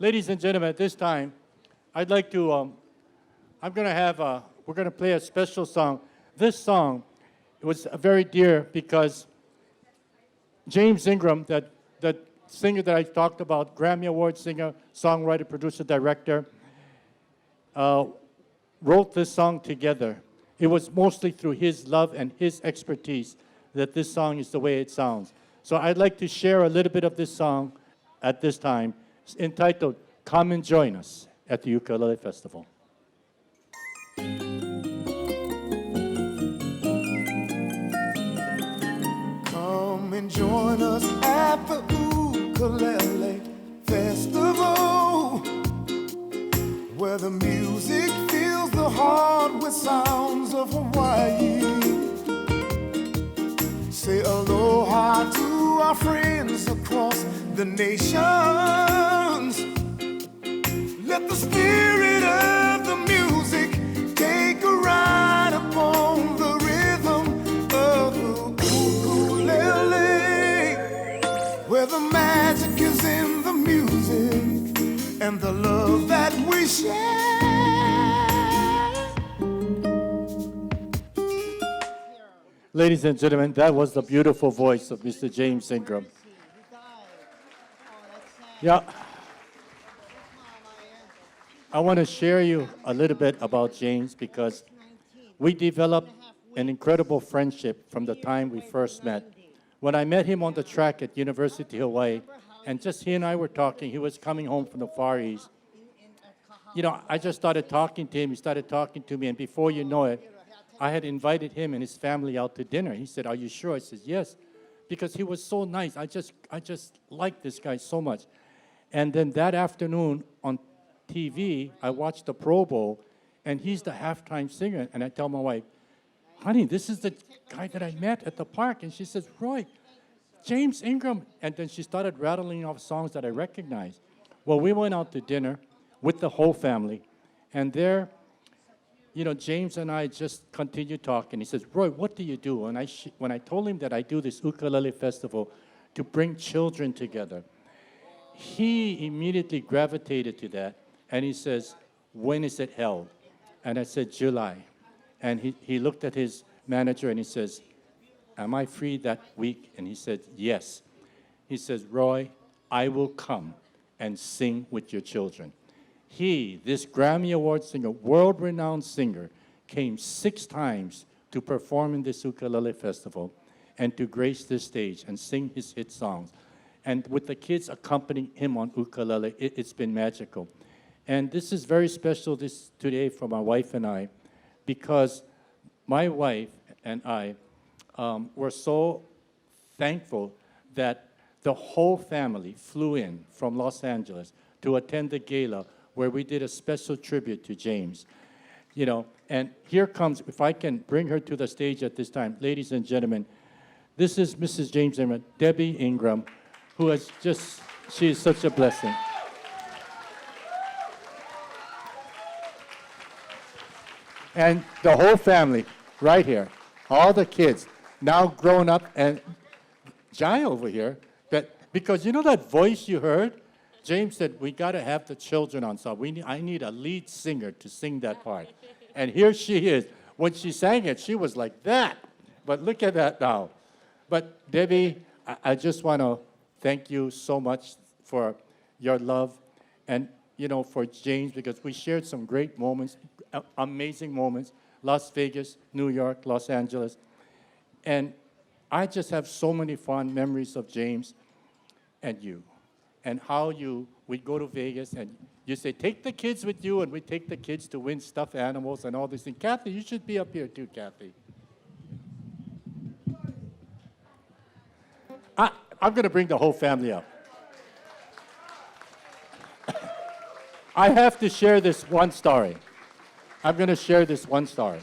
Ladies and gentlemen, at this time, I'd like to, we're going to play a special song. This song, it was very dear because James Ingram, that singer that I talked about, Grammy Award singer, songwriter, producer, director, wrote this song together. It was mostly through his love and his expertise that this song is the way it sounds. So I'd like to share a little bit of this song at this time. It's entitled, Come and Join Us at the Ukulele Festival. Come and join us at the Ukulele Festival, where the music fills the heart with sounds of Hawaii. Say aloha to our friends across the nations. Let the spirit of the music take a ride upon the rhythm of the ukulele, where the magic is in the music and the love that we share. Ladies and gentlemen, that was the beautiful voice of Mr. James Ingram. Yeah. I want to share you a little bit about James because we developed an incredible friendship from the time we first met. When I met him on the track at University of Hawaii, and just he and I were talking, he was coming home from the Far East. You know, I just started talking to him, he started talking to me, and before you know it, I had invited him and his family out to dinner. He said, "Are you sure?" I said, "Yes," because he was so nice. I just liked this guy so much. And then that afternoon on TV, I watched the Pro Bowl, and he's the halftime singer. And I tell my wife, "Honey, this is the guy that I met at the park." And she says, "Roy, James Ingram." And then she started rattling off songs that I recognized. Well, we went out to dinner with the whole family, and there, you know, James and I just continued talking. He says, "Roy, what do you do?" And when I told him that I do this ukulele festival to bring children together, he immediately gravitated to that. And he says, "When is it held?" And I said, "July." And he looked at his manager and he says, "Am I free that week?" And he said, "Yes." He says, "Roy, I will come and sing with your children." He, this Grammy Award singer, world-renowned singer, came 6 times to perform in this ukulele festival and to grace this stage and sing his hit songs. And with the kids accompanying him on ukulele, it's been magical. And this is very special today for my wife and I, because my wife and I were so thankful that the whole family flew in from Los Angeles to attend the gala where we did a special tribute to James. You know, and here comes, if I can bring her to the stage at this time, ladies and gentlemen, this is Mrs. James Ingram, Debbie Ingram, who has just, she is such a blessing. And the whole family, right here, all the kids, now grown up, and Jai over here, because you know that voice you heard? James said, "We got to have the children on, so I need a lead singer to sing that part." And here she is. When she sang it, she was like that. But look at that now. But Debbie, I just want to thank you so much for your love and, you know, for James, because we shared some great moments, amazing moments, Las Vegas, New York, Los Angeles. And I just have so many fond memories of James and you, and how we'd go to Vegas and you say, "Take the kids with you," and we take the kids to win stuffed animals and all these things. Cathy, you should be up here too, Cathy. I'm going to bring the whole family up. I have to share this one story. I'm going to share this one story.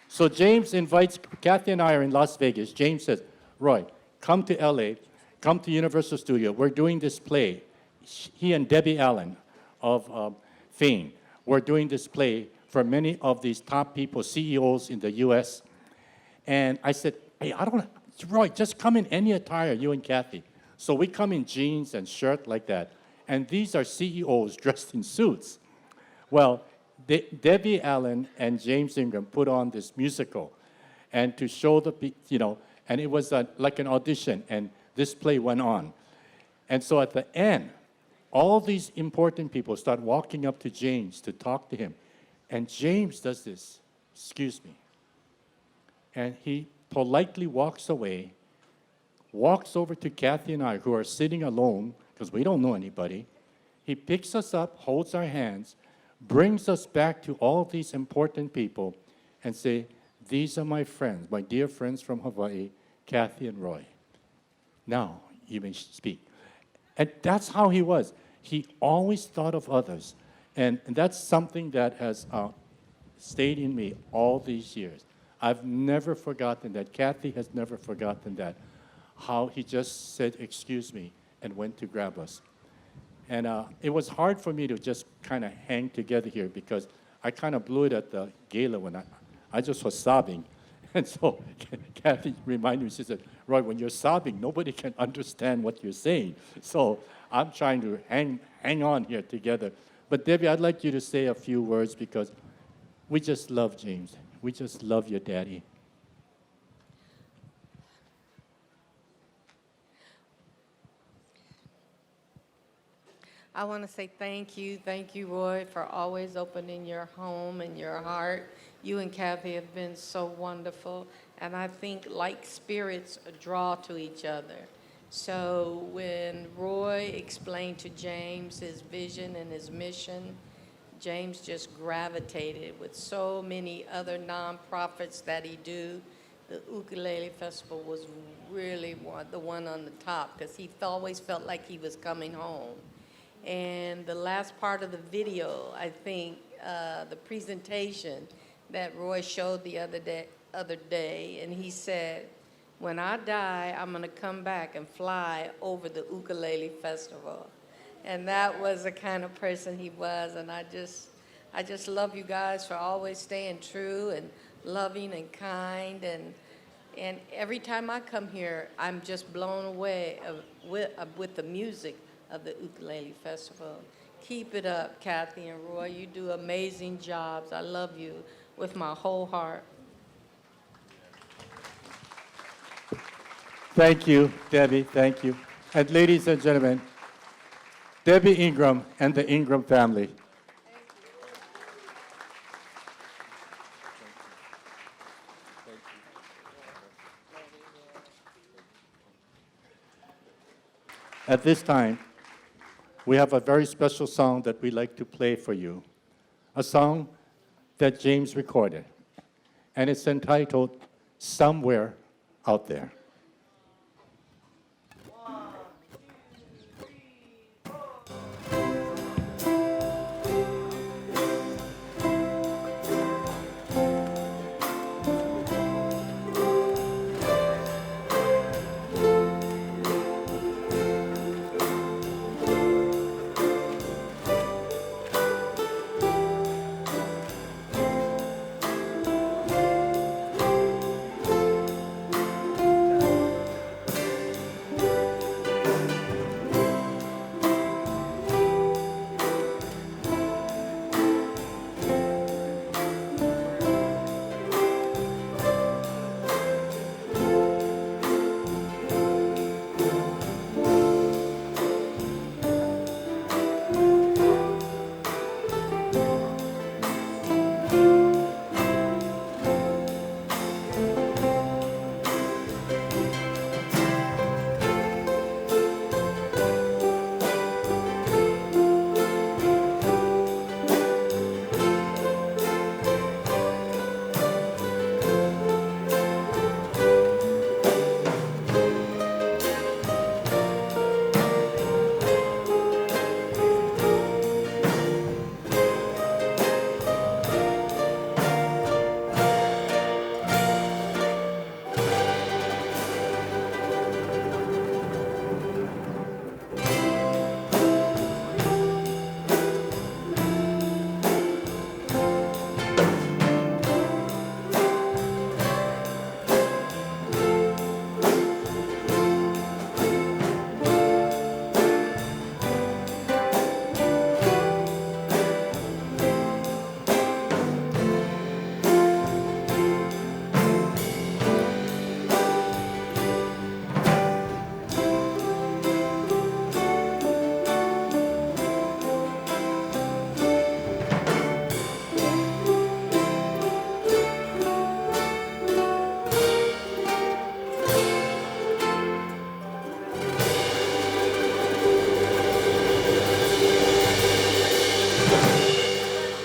So James invites, Cathy and I are in Las Vegas. James says, "Roy, come to LA, come to Universal Studio. We're doing this play." He and Debbie Allen of fame were doing this play for many of these top people, CEOs in the US. And I said, "Hey, Roy, just come in any attire, you and Cathy." So we come in jeans and shirt like that. And these are CEOs dressed in suits. Well, Debbie Allen and James Ingram put on this musical, and to show and it was like an audition, and this play went on. And so at the end, all these important people start walking up to James to talk to him. And James does this, excuse me. And he politely walks away, walks over to Cathy and I, who are sitting alone, because we don't know anybody. He picks us up, holds our hands, brings us back to all these important people, and say, these are my friends, my dear friends from Hawaii, Cathy and Roy. Now you may speak. And that's how he was. He always thought of others. And that's something that has stayed in me all these years. I've never forgotten that. Cathy has never forgotten that. How he just said, excuse me, and went to grab us. And it was hard for me to just kind of hang together here because I kind of blew it at the gala when I just was sobbing. And so Cathy reminded me, she said, Roy, when you're sobbing, nobody can understand what you're saying. So I'm trying to hang on here together. But Debbie, I'd like you to say a few words because we just love James. We just love your daddy. I want to say thank you, Roy, for always opening your home and your heart. You and Cathy have been so wonderful, and I think like spirits draw to each other. So when Roy explained to James his vision and his mission, James just gravitated with so many other nonprofits that he do. The Ukulele Festival was really the one on the top because he always felt like he was coming home. And the last part of the video, I think, the presentation that Roy showed the other day, and he said, when I die, I'm gonna come back and fly over the Ukulele Festival. And that was the kind of person he was, and I just love you guys for always staying true and loving and kind, and every time I come here, I'm just blown away with the music of the Ukulele Festival. Keep it up, Cathy and Roy. You do amazing jobs. I love you with my whole heart. Thank you, Debbie. Thank you. And ladies and gentlemen, Debbie Ingram and the Ingram family. At this time, we have a very special song that we like to play for you, a song that James recorded, and it's entitled Somewhere Out There.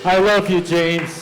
I love you, James.